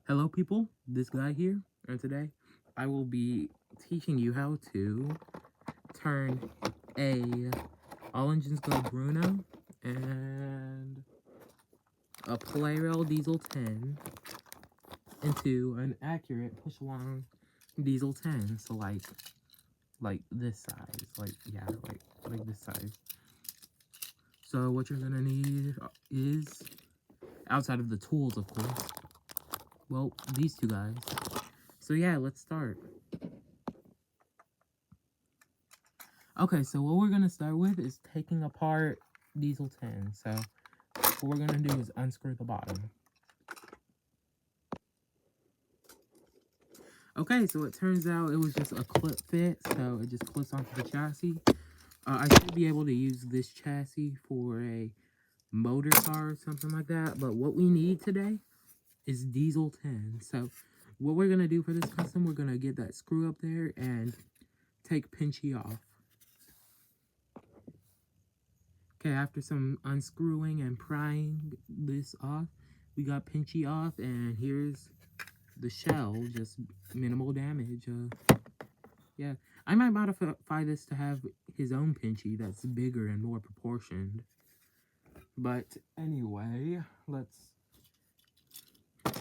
Hello people, this guy here, and today I will be teaching you how to turn a All Engines Go Bruno and a Plarail Diesel 10 into an accurate push-along Diesel 10. So like this size, like this size. So what you're gonna need is, outside of the tools of course, well, these two guys. So yeah, let's start. Okay, so what we're going to start with is taking apart Diesel 10. So what we're going to do is unscrew the bottom. Okay, so it turns out it was just a clip fit, so it just clips onto the chassis. I should be able to use this chassis for a motor car or something like that, but what we need today is Diesel 10. So what we're going to do for this custom, we're going to get that screw up there and take Pinchy off. Okay, after some unscrewing and prying this off, we got Pinchy off, and here's the shell, just minimal damage. Yeah, I might modify this to have his own Pinchy that's bigger and more proportioned. But anyway, let's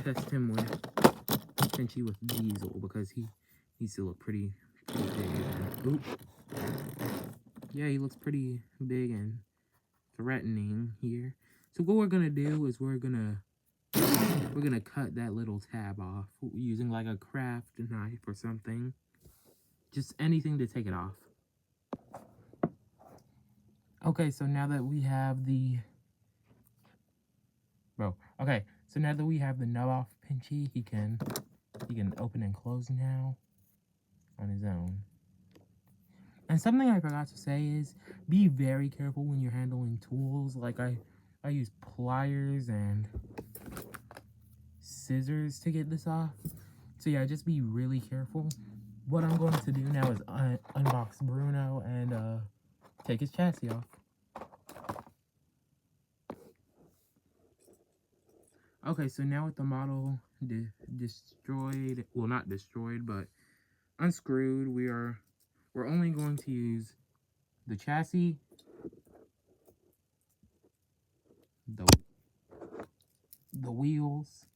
test him with Pinchy with Diesel, because he needs to look pretty big. Oop. Yeah, he looks pretty big and threatening here. So what we're gonna do is we're gonna cut that little tab off using like a craft knife or something. Just anything to take it off. Okay, so now that we have the nub off Pinchy, he can open and close now on his own. And something I forgot to say is, be very careful when you're handling tools. Like I use pliers and scissors to get this off. So yeah, just be really careful. What I'm going to do now is unbox Bruno and take his chassis off. Okay, so now with the model destroyed, well, not destroyed, but unscrewed, we're only going to use the chassis, the wheels,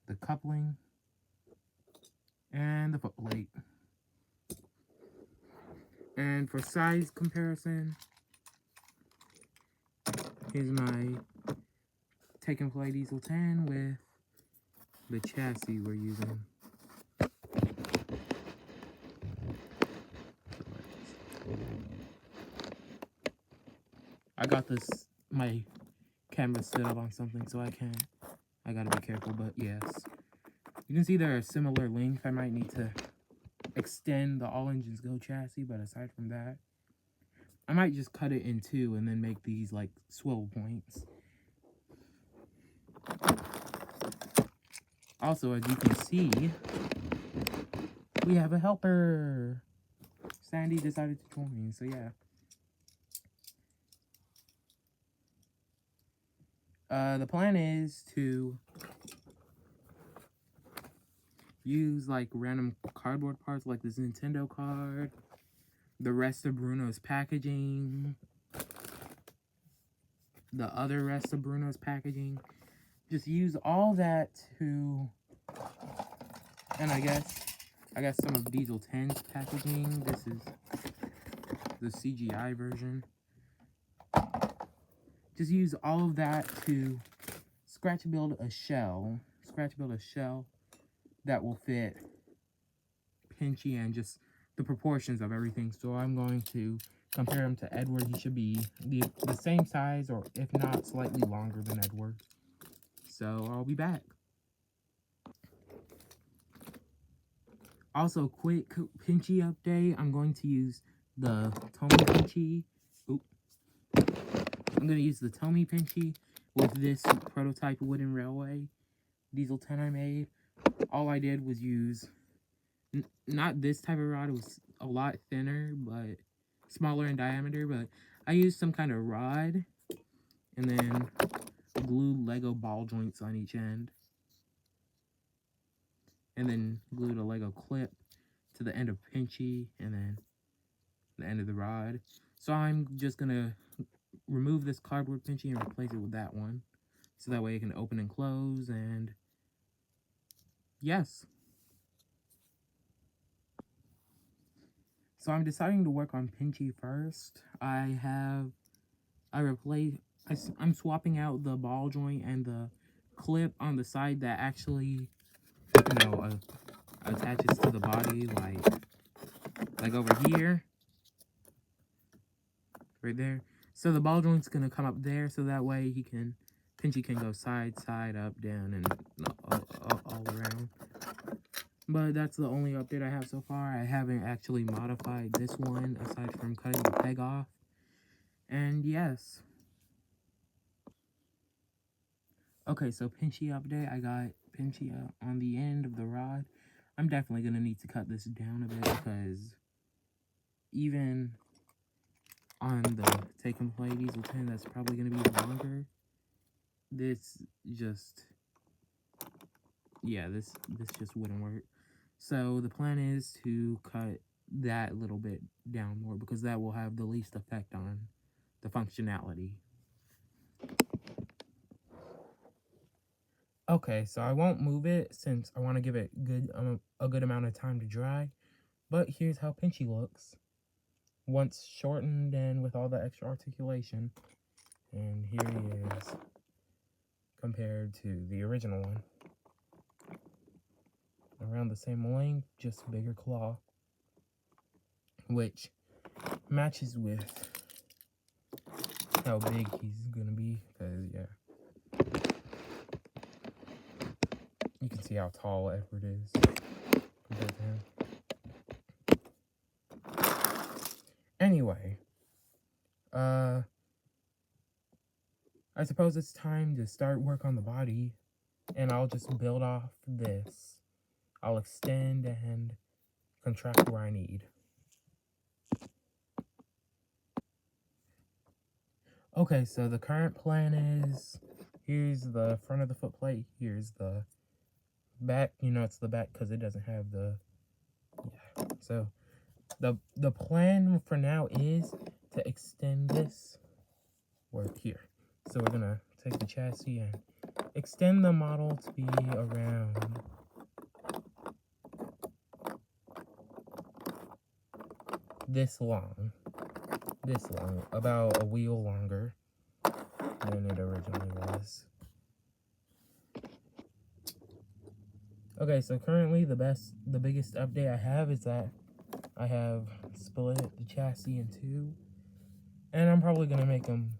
the coupling, and the footplate. And for size comparison, here's my Take and Fly Diesel 10 with the chassis we're using. I got my camera set up on something, so I gotta be careful, but yes. You can see they're a similar length. I might need to extend the All Engines Go chassis, but aside from that, I might just cut it in two and then make these like swivel points. Also, as you can see, we have a helper. Sandy decided to join, so yeah. The plan is to use like random cardboard parts like this Nintendo card, the rest of Bruno's packaging, the other rest of Bruno's packaging. Just use all that to, and I guess some of Diesel 10's packaging. This is the CGI version. Just use all of that to scratch build a shell that will fit Pinchy and just the proportions of everything. So I'm going to compare him to Edward. He should be the same size, or if not, slightly longer than Edward. So I'll be back. Also, quick Pinchy update. I'm going to use the Tomy Pinchy. I'm going to use the Tomy Pinchy with this prototype wooden railway Diesel 10 I made. All I did was use, not this type of rod, it was a lot thinner, but smaller in diameter, but I used some kind of rod, and then glued Lego ball joints on each end. and then glued a Lego clip to the end of Pinchy and then the end of the rod. So I'm just gonna remove this cardboard Pinchy and replace it with that one, so that way it can open and close. And yes, so I'm deciding to work on Pinchy first. I'm swapping out the ball joint and the clip on the side that actually, attaches to the body, like over here, right there. So the ball joint's gonna come up there, so that way Pinchy can go side, up, down, and all around. But that's the only update I have so far. I haven't actually modified this one, aside from cutting the peg off. And yes. Okay, so Pinchy update. I got Pinchy on the end of the rod. I'm definitely going to need to cut this down a bit, because even on the Take and Play Diesel 10, that's probably going to be longer. This just wouldn't work. So the plan is to cut that little bit down more, because that will have the least effect on the functionality. Okay, so I won't move it since I want to give it a good amount of time to dry. But here's how Pinchy looks once shortened and with all the extra articulation. And here he is compared to the original one. Around the same length, just bigger claw, which matches with how big he's gonna be, because yeah, you can see how tall Edward is compared to him. Anyway, I suppose it's time to start work on the body, and I'll just build off this. I'll extend and contract where I need. Okay, so the current plan is, here's the front of the foot plate, here's the back. It's the back because it doesn't have the, yeah. So the plan for now is to extend this work here. So we're gonna take the chassis and extend the model to be around this long, about a wheel longer than it originally was. Okay, so currently the biggest update I have is that I have split the chassis in two, and I'm probably gonna make them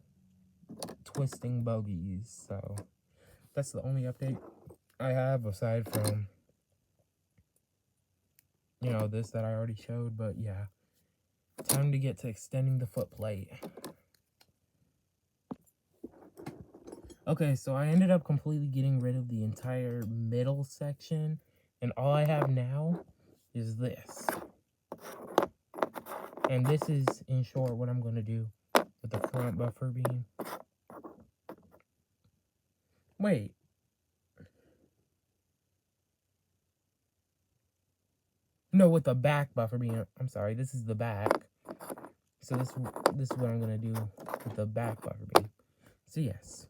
twisting bogies. So that's the only update I have, aside from this that I already showed. But yeah, time to get to extending the foot plate. Okay, so I ended up completely getting rid of the entire middle section, and all I have now is this. And this is, in short, what I'm going to do with the front buffer beam. Wait. No, with the back buffer beam. I'm sorry, this is the back. So this is what I'm going to do with the back buffer beam. So yes.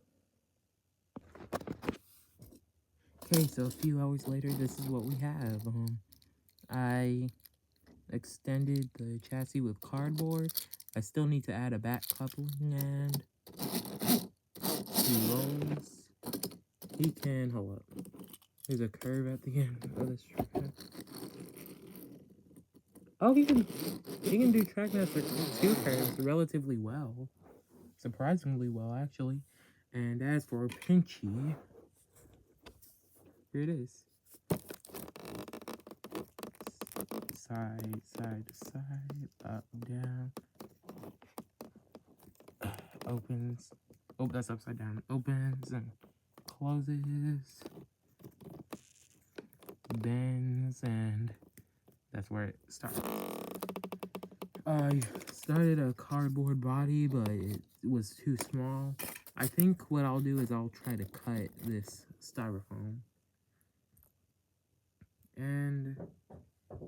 Okay, so a few hours later, this is what we have. I extended the chassis with cardboard. I still need to add a back coupling and 2 rolls. He can, hold up. There's a curve at the end of this track. Oh, he can do Trackmaster 2 curves relatively well. Surprisingly well, actually. And as for Pinchy, here it is. Side to side, up, down. Opens. Oh, that's upside down. Opens and closes. Bends, and that's where it starts. I started a cardboard body, but it was too small. I think what I'll do is I'll try to cut this styrofoam And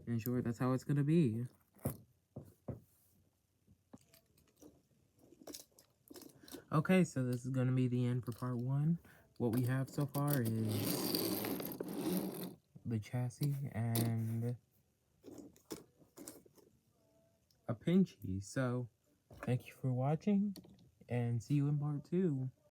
in short, that's how it's gonna be. Okay, so this is gonna be the end for part 1. What we have so far is the chassis and a Pinchy. So, thank you for watching, and see you in part 2.